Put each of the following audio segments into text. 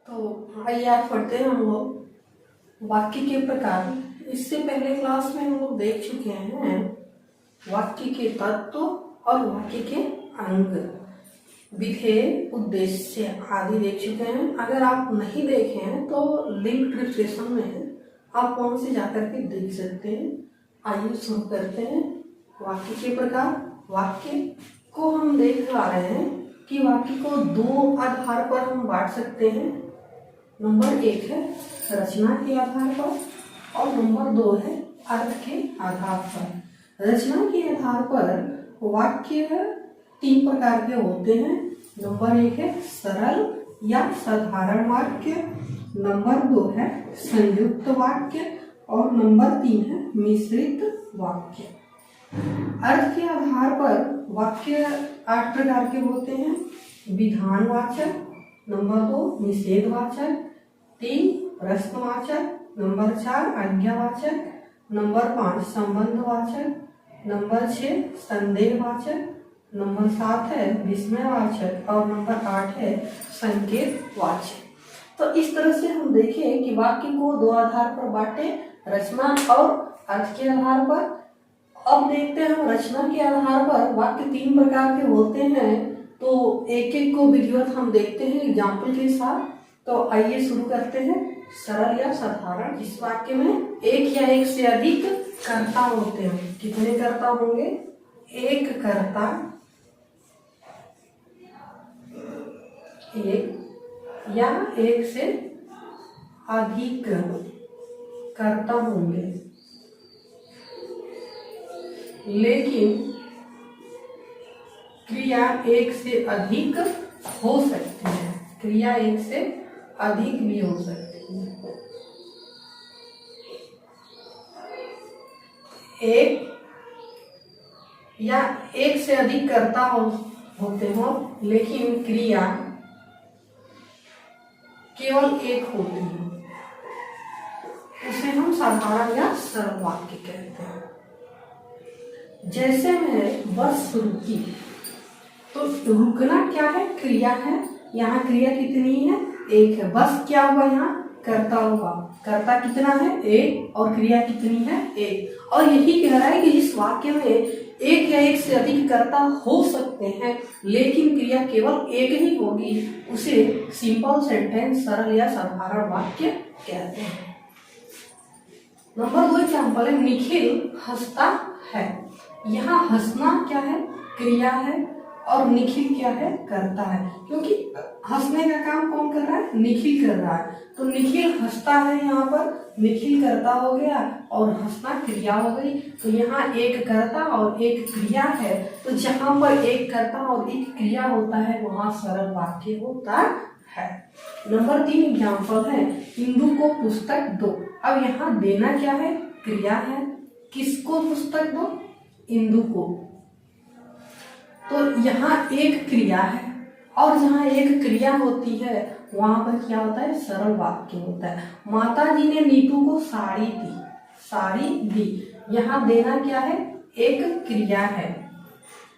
तो आइए आप पढ़ते हैं हम लोग वाक्य के प्रकार। इससे पहले क्लास में हम लोग देख चुके हैं वाक्य के तत्व और वाक्य के अंग, विधेय, उद्देश्य आदि देख चुके हैं। अगर आप नहीं देखे हैं तो लिंक डिस्क्रिप्शन में है, आप वहां से जाकर के देख सकते हैं। आइए शुरू करते हैं। वाक्य के प्रकार। वाक्य को हम देख पा रहे हैं कि वाक्य को दो आधार पर हम बांट सकते हैं। नंबर 1 है रचना के आधार पर और नंबर 2 है अर्थ के आधार पर। रचना के आधार पर वाक्य 3 प्रकार के होते हैं। नंबर 1 है सरल या साधारण वाक्य, नंबर 2 है संयुक्त वाक्य और नंबर 3 है मिश्रित वाक्य। अर्थ के आधार पर वाक्य 8 प्रकार के होते हैं। विधानवाचक, नंबर 2 निषेधवाचक, 3 प्रश्नवाचक, नंबर 4 आज्ञावाचक, नंबर 5 संबंधवाचक, नंबर 6 संदेहवाचक, नंबर 7 है विस्मयवाचक और नंबर 8 है संकेतवाचक। तो इस तरह से हम देखें कि वाक्य को दो आधार पर बांटे, रचना और अर्थ के आधार पर। अब देखते हैं हम रचना के आधार पर वाक्य 3 प्रकार के होते हैं, तो एक एक को विधिवत हम देखते हैं एग्जाम्पल के साथ। तो आइए शुरू करते हैं। सरल या साधारण, जिस वाक्य में एक या एक से अधिक कर्ता होते हैं। कितने कर्ता होंगे? एक कर्ता, एक या एक से अधिक कर्ता होंगे, लेकिन क्रिया एक से अधिक हो सकती है। क्रिया एक से अधिक भी हो सकती है। एक या एक से अधिक कर्ता होते हो, लेकिन क्रिया केवल एक होती है, उसे हम साधारण या सरल वाक्य कहते हैं। जैसे मैं बस रुकी, तो रुकना क्या है? क्रिया है। यहाँ क्रिया कितनी है? एक है। बस क्या हुआ? यहाँ कर्ता हुआ। कर्ता कितना है? एक। और क्रिया कितनी है? एक। और यही कह रहा है कि इस वाक्य में एक या एक से अधिक कर्ता हो सकते हैं, लेकिन क्रिया केवल एक ही होगी, उसे सिंपल सेंटेंस, सरल या साधारण वाक्य कहते हैं। नंबर 2 एग्जाम्पल है निखिल हंसता है। यहाँ हंसना क्या है? क्रिया है और निखिल क्या है? करता है। क्योंकि हंसने का काम कौन कर रहा है? निखिल कर रहा है। तो निखिल हंसता है, यहाँ पर निखिल करता हो गया और हंसना क्रिया हो गई। तो यहाँ एक कर्ता और एक क्रिया है, तो जहां पर एक कर्ता और एक क्रिया होता है वहां सरल वाक्य होता है। नंबर 3 एग्जाम्पल है इंदु को पुस्तक दो। अब यहाँ देना क्या है? क्रिया है। किसको पुस्तक दो? इंदु को। तो यहाँ एक क्रिया है और जहाँ एक क्रिया होती है वहां पर क्या होता है? सरल वाक्य होता है। माता जी ने नीतू को साड़ी दी। साड़ी दी, यहाँ देना क्या है? एक क्रिया है।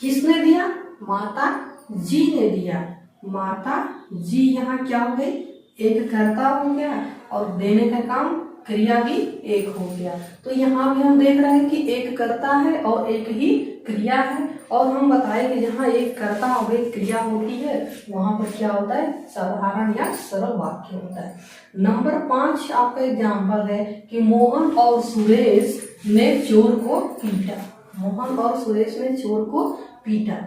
किसने दिया? माता जी ने दिया। माता जी यहाँ क्या हो गई? एक कर्ता हो गया और देने का काम क्रिया भी एक हो गया। तो यहाँ भी हम देख रहे हैं कि एक कर्ता है और एक ही क्रिया है, और हम बताएंगे जहाँ एक कर्ता और एक क्रिया होती है वहां पर क्या होता है? साधारण या सरल वाक्य होता है। नंबर 5 आपका एग्जाम्पल है कि मोहन और सुरेश ने चोर को पीटा। मोहन और सुरेश ने चोर को पीटा।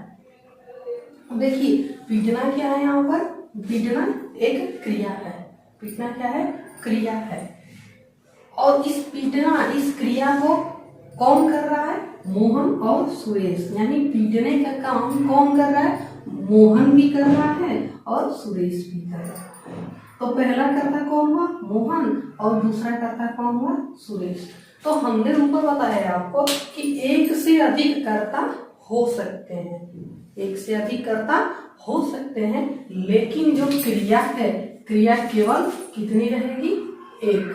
देखिए पीटना क्या है? यहाँ पर पीटना एक क्रिया है। पीटना क्या है? क्रिया है। और इस पीटना, इस क्रिया को कौन कर रहा है? मोहन और सुरेश। यानी पीटने का काम कौन कर रहा है? मोहन भी कर रहा है और सुरेश भी कर रहा है। तो पहला कर्ता कौन हुआ? मोहन, और दूसरा कर्ता कौन हुआ? सुरेश। तो हमने ऊपर बताया आपको कि एक से अधिक कर्ता हो सकते हैं। एक से अधिक कर्ता हो सकते हैं, लेकिन जो क्रिया है, क्रिया केवल कितनी रहेगी? एक।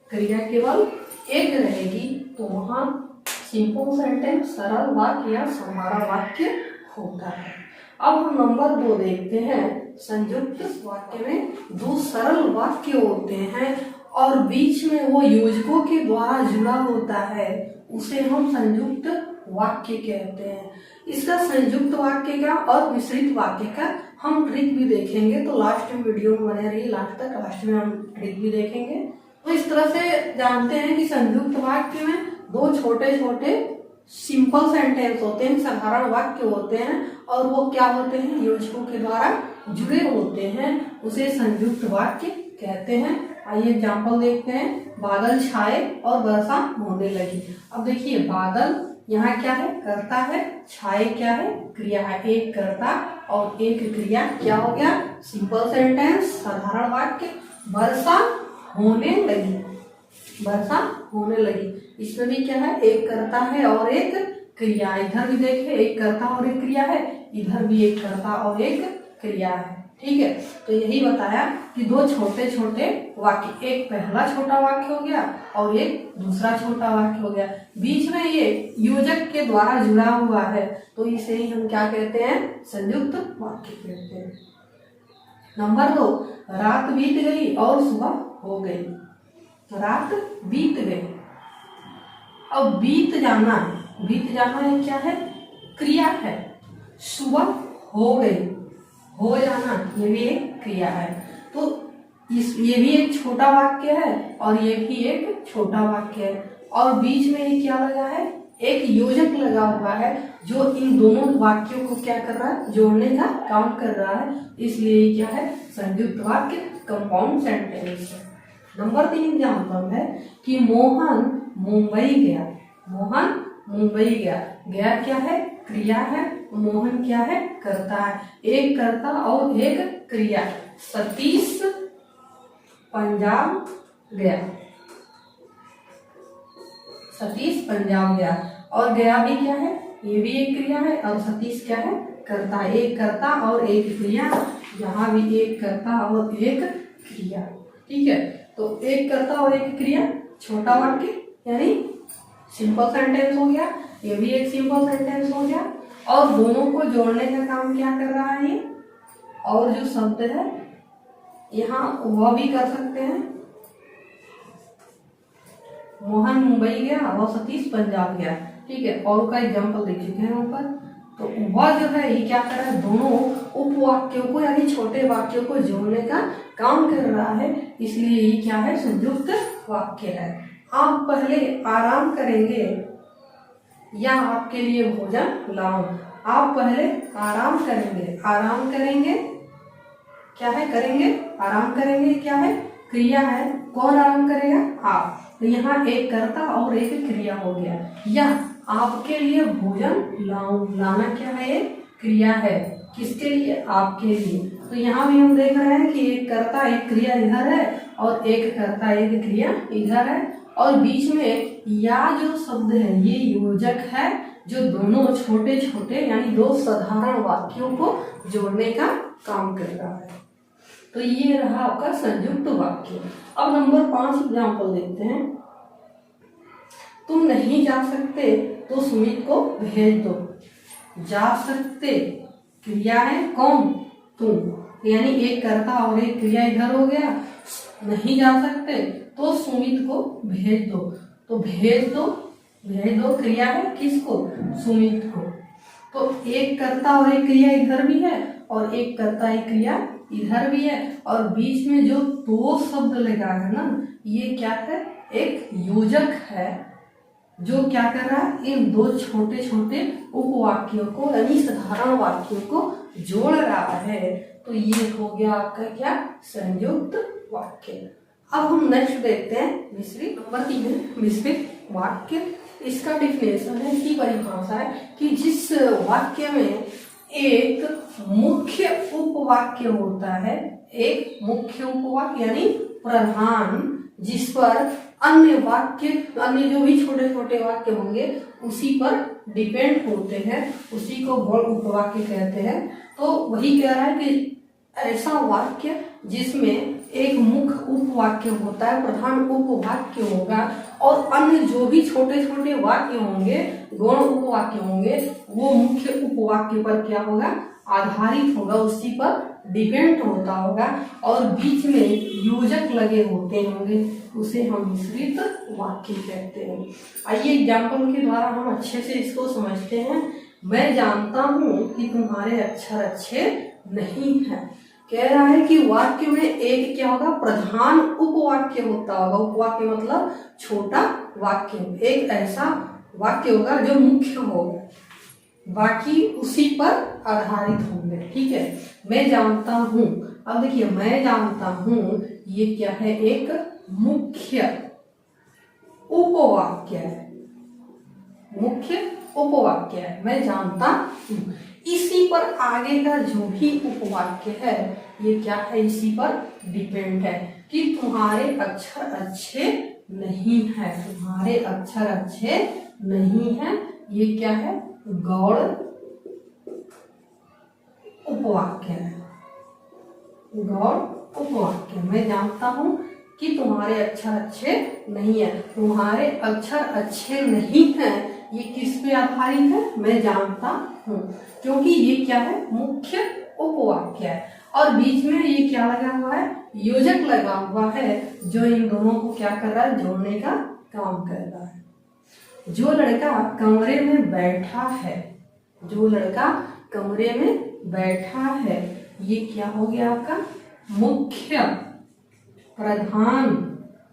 क्रिया केवल एक रहेगी, तो वहां सिंपल सेंटेंस, सरल वाक्य या साधारण वाक्य होता है। अब हम नंबर 2 देखते हैं संयुक्त वाक्य में दो सरल वाक्य होते हैं और बीच में वो योजकों के द्वारा जुड़ा होता है, उसे हम संयुक्त वाक्य कहते हैं। इसका संयुक्त वाक्य का और मिश्रित वाक्य का हम ट्रिक भी देखेंगे, तो लास्ट में वीडियो में बने रहिए लास्ट तक, लास्ट में हम ट्रिक भी देखेंगे। तो इस तरह से जानते हैं कि संयुक्त वाक्य में दो छोटे छोटे सिंपल सेंटेंस होते हैं, साधारण वाक्य होते हैं और वो क्या होते हैं, योजकों के द्वारा जुड़े होते हैं, उसे संयुक्त वाक्य कहते हैं। आइए एग्जाम्पल देखते हैं। बादल छाए और वर्षा होने लगी। अब देखिए बादल यहाँ क्या है, कर्ता है, छाए क्या है, क्रिया है। एक कर्ता और एक क्रिया, क्या हो गया, सिंपल सेंटेंस, साधारण वाक्य। वर्षा होने लगी, वर्षा होने लगी, इसमें भी क्या है, एक कर्ता है और एक क्रिया। इधर भी देखिए एक कर्ता और एक क्रिया है, इधर भी एक कर्ता और एक क्रिया है। ठीक है, तो यही बताया कि दो छोटे छोटे वाक्य, एक पहला छोटा वाक्य हो गया और एक दूसरा छोटा वाक्य हो गया, बीच में ये योजक के द्वारा जुड़ा हुआ है, तो इसे ही हम क्या कहते हैं, संयुक्त वाक्य कहते हैं। नंबर 2, रात बीत गई और सुबह हो गई। रात बीत गई, अब बीत जाना है, बीत जाना है क्या है, क्रिया है। सुबह हो गई, हो जाना ये भी एक क्रिया है। तो ये भी एक छोटा वाक्य है और ये भी एक छोटा वाक्य है और बीच में ये क्या लगा है, एक योजक लगा हुआ है जो इन दोनों वाक्यों को क्या कर रहा है, जोड़ने का काम कर रहा है, इसलिए क्या है, संयुक्त वाक्य, कंपाउंड सेंटेंस है। नंबर 3 एग्जाम्पल है कि मोहन मुंबई गया। मोहन मुंबई गया, गया क्या है, क्रिया है, मोहन क्या है, कर्ता है। एक कर्ता और एक क्रिया। सतीश पंजाब गया, सतीश पंजाब गया और गया भी क्या है, ये भी एक क्रिया है और सतीश क्या है, कर्ता। एक कर्ता और एक क्रिया, यहाँ भी एक कर्ता और एक क्रिया। ठीक है, तो एक कर्ता और एक क्रिया, छोटा वाक्य यानी सिंपल सेंटेंस हो गया, ये भी एक सिंपल सेंटेंस हो गया और दोनों को जोड़ने का काम क्या कर रहा है ये, और जो शब्द है यहाँ वह भी कर सकते हैं। मोहन मुंबई गया और सतीश पंजाब गया। ठीक है, और का एग्जाम्पल देख चुके हैं ऊपर। तो वह जो है ये क्या कर रहा है, दोनों उपवाक्यों को यानी छोटे वाक्यों को जोड़ने का काम कर रहा है, इसलिए ये क्या है, संयुक्त वाक्य है। आप पहले आराम करेंगे या आपके लिए भोजन लाऊं। आप पहले आराम करेंगे, आराम करेंगे क्या है, करेंगे, आराम करेंगे क्या है, क्रिया है। कौन आराम करेगा, आप। तो यहाँ एक कर्ता और एक क्रिया हो गया। या आपके लिए भोजन लाऊं, लाना क्या है, ये क्रिया है, किसके लिए, आपके लिए। तो यहाँ भी हम देख रहे हैं कि एक कर्ता एक क्रिया इधर है और एक कर्ता एक क्रिया इधर है और बीच में या जो शब्द है ये योजक है जो दोनों छोटे छोटे यानी दो साधारण वाक्यों को जोड़ने का काम कर रहा है। तो ये रहा आपका संयुक्त वाक्य। अब नंबर 5 एग्जाम्पल देखते हैं। तुम नहीं जा सकते तो सुमित को भेज दो। जा सकते क्रिया है, कौन, तुम, यानी एक कर्ता और एक क्रिया इधर हो गया। नहीं जा सकते तो सुमित को भेज दो, तो भेज दो, भेज दो क्रिया है, किसको, सुमित को। तो एक कर्ता और एक क्रिया इधर भी है और एक कर्ता एक क्रिया इधर भी है और बीच में जो दो शब्द लगा है ना, ये क्या है, एक योजक है जो क्या कर रहा है, इन दो छोटे छोटे उपवाक्यों को यानी साधारण वाक्यों को जोड़ रहा है। तो ये हो गया आपका क्या, संयुक्त वाक्य। अब हम नेक्स्ट देखते हैं मिश्रित। नंबर 3 है मिश्रित वाक्य। इसका डिफिनेशन है, इसकी परिभाषा है कि जिस वाक्य में एक मुख्य उपवाक्य होता है, एक मुख्य उपवाक्य यानी प्रधान, जिस पर अन्य वाक्य, अन्य जो भी छोटे छोटे वाक्य होंगे उसी पर डिपेंड होते हैं, उसी को गौण उपवाक्य कहते हैं। तो वही कह रहा है कि ऐसा वाक्य जिसमें एक मुख्य उपवाक्य होता है, प्रधान उपवाक्य होगा और अन्य जो भी छोटे छोटे वाक्य होंगे, गौण उपवाक्य होंगे, वो मुख्य उपवाक्य पर क्या होगा, आधारित होगा, उसी पर डिपेंड होता होगा और बीच में योजक लगे होते होंगे, उसे हम मिश्रित वाक्य कहते हैं। आइए एग्जाम्पल के द्वारा हम अच्छे से इसको समझते हैं। मैं जानता हूँ कि तुम्हारे अक्षर अच्छे नहीं हैं। कह रहा है कि वाक्य में एक क्या होगा, प्रधान उपवाक्य होता होगा। उपवाक्य मतलब छोटा वाक्य, एक ऐसा वाक्य होगा जो मुख्य होगा, बाकी उसी पर आधारित होंगे। ठीक है, मैं जानता हूँ। अब देखिए, मैं जानता हूँ ये क्या है, एक मुख्य उपवाक्य है, मुख्य उपवाक्य है, मैं जानता हूँ। इसी पर आगे का जो भी उपवाक्य है ये क्या है, इसी पर डिपेंड है कि तुम्हारे अक्षर अच्छे नहीं है, तुम्हारे अक्षर अच्छे नहीं है। ये क्या है, गौड़ उपवाक्य है, गौड़ उपवाक्य। मैं जानता हूँ कि तुम्हारे अक्षर अच्छे नहीं है। तुम्हारे अक्षर अच्छे नहीं हैं, ये किस पे आधारित है, मैं जानता हूँ, क्योंकि ये क्या है, मुख्य उपवाक्य है और बीच में ये क्या लगा हुआ है, योजक लगा हुआ है जो इन दोनों को क्या कर रहा है, जोड़ने का काम कर रहा है। जो लड़का कमरे में बैठा है, जो लड़का कमरे में बैठा है, ये क्या हो गया आपका, मुख्य प्रधान,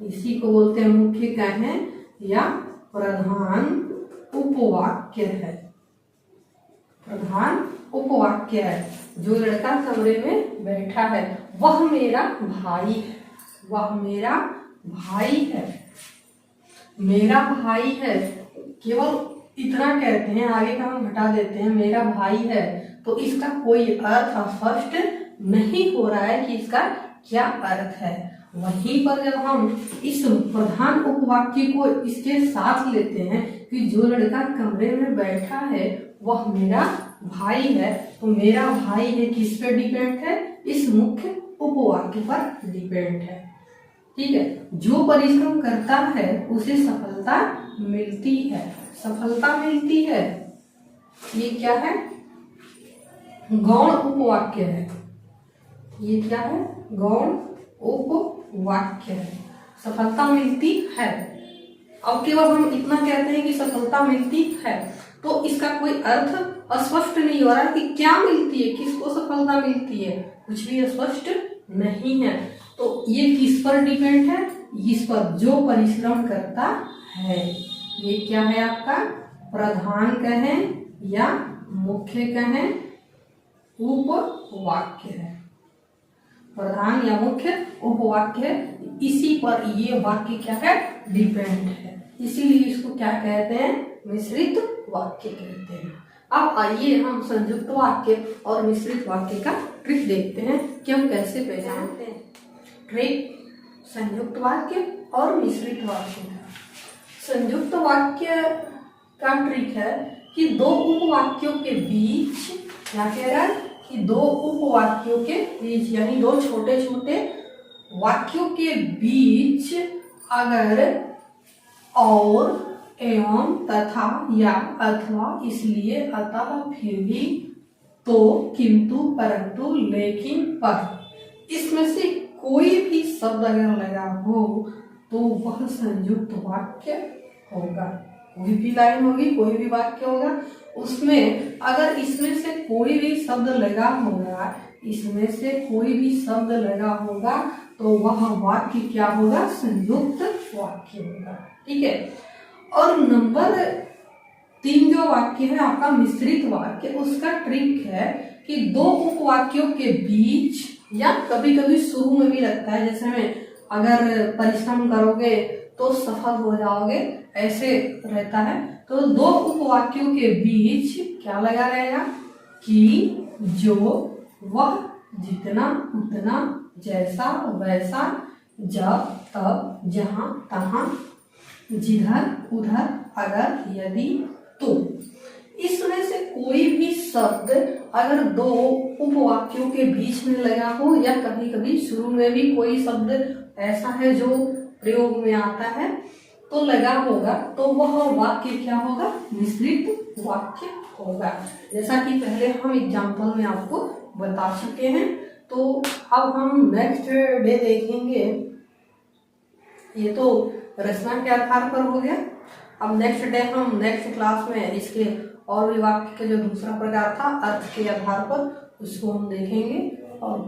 इसी को बोलते हैं मुख्य कहें या प्रधान उपवाक्य है, प्रधान उपवाक्य है। जो लड़का कमरे में बैठा है वह मेरा भाई है, वह मेरा भाई है, मेरा भाई है। केवल इतना कहते हैं, आगे का हम हटा देते हैं, मेरा भाई है, तो इसका कोई अर्थ स्पष्ट नहीं हो रहा है कि इसका क्या अर्थ है। वहीं पर जब हम इस प्रधान उपवाक्य को इसके साथ लेते हैं कि जो लड़का कमरे में बैठा है वह मेरा भाई है, तो मेरा भाई है किस पे डिपेंड है, इस मुख्य उपवाक्य पर डिपेंड है। ठीक है, जो परिश्रम करता है उसे सफलता मिलती है, सफलता मिलती है। ये क्या है, गौण उपवाक्य है, ये क्या है, गौण उपवाक्य है, सफलता मिलती है। अब केवल हम इतना कहते हैं कि सफलता मिलती है, तो इसका कोई अर्थ स्पष्ट नहीं हो रहा है कि क्या मिलती है, किसको सफलता मिलती है, कुछ भी स्पष्ट नहीं है। तो ये किस पर डिपेंड है, इस पर जो परिश्रम करता है। ये क्या है आपका, प्रधान कहें या मुख्य कहें, उपवाक्य है, प्रधान या मुख्य उपवाक्य है। इसी पर ये वाक्य क्या है, डिपेंड है, इसीलिए इसको क्या कहते हैं, मिश्रित वाक्य कहते हैं। अब आइए हम संयुक्त वाक्य और मिश्रित वाक्य का ट्रिक देखते हैं कि हम कैसे पहचानते हैं। ट्रिक संयुक्त वाक्य और मिश्रित वाक्य का। संयुक्त वाक्य का ट्रिक है कि दो उपवाक्यों के बीच क्या कह रहा है, कि दो उपवाक्यों के बीच यानी दो छोटे छोटे वाक्यों के बीच अगर और, एवं, तथा या अथवा, इसलिए, अतः, फिर भी, तो, किंतु, परंतु, लेकिन, पर, इसमें से कोई भी शब्द अगर लगा हो तो वह संयुक्त वाक्य होगा। कोई भी लाइन होगी, कोई भी वाक्य होगा, उसमें अगर इसमें से कोई भी शब्द लगा होगा, इसमें से कोई भी शब्द लगा होगा तो वह वाक्य क्या होगा, संयुक्त वाक्य होगा। ठीक है, और नंबर 3 जो वाक्य है आपका मिश्रित वाक्य, उसका ट्रिक है कि दो उपवाक्यों के बीच या कभी कभी शुरू में भी लगता है, जैसे में अगर परिश्रम करोगे तो सफल हो जाओगे, ऐसे रहता है। तो दो उपवाक्यों के बीच क्या लगा रहेगा, कि, जो, वह, जितना, उतना, जैसा, वैसा, जब, तब, जहां, तहां, जिधर, उधर, अगर, यदि, तो। इसमें से कोई भी शब्द अगर दो उपवाक्यों के बीच में लगा हो या कभी कभी शुरू में भी कोई शब्द ऐसा है जो प्रयोग में आता है तो लगा होगा, तो वह वाक्य क्या होगा, मिश्रित वाक्य होगा। जैसा कि पहले हम एग्जाम्पल में आपको बता चुके हैं। तो अब हम नेक्स्ट डे देखेंगे, ये तो रचना के आधार पर हो गया। अब नेक्स्ट डे हम नेक्स्ट क्लास में इसके और भी वाक्य का जो दूसरा प्रकार था अर्थ के आधार पर, उसको हम देखेंगे और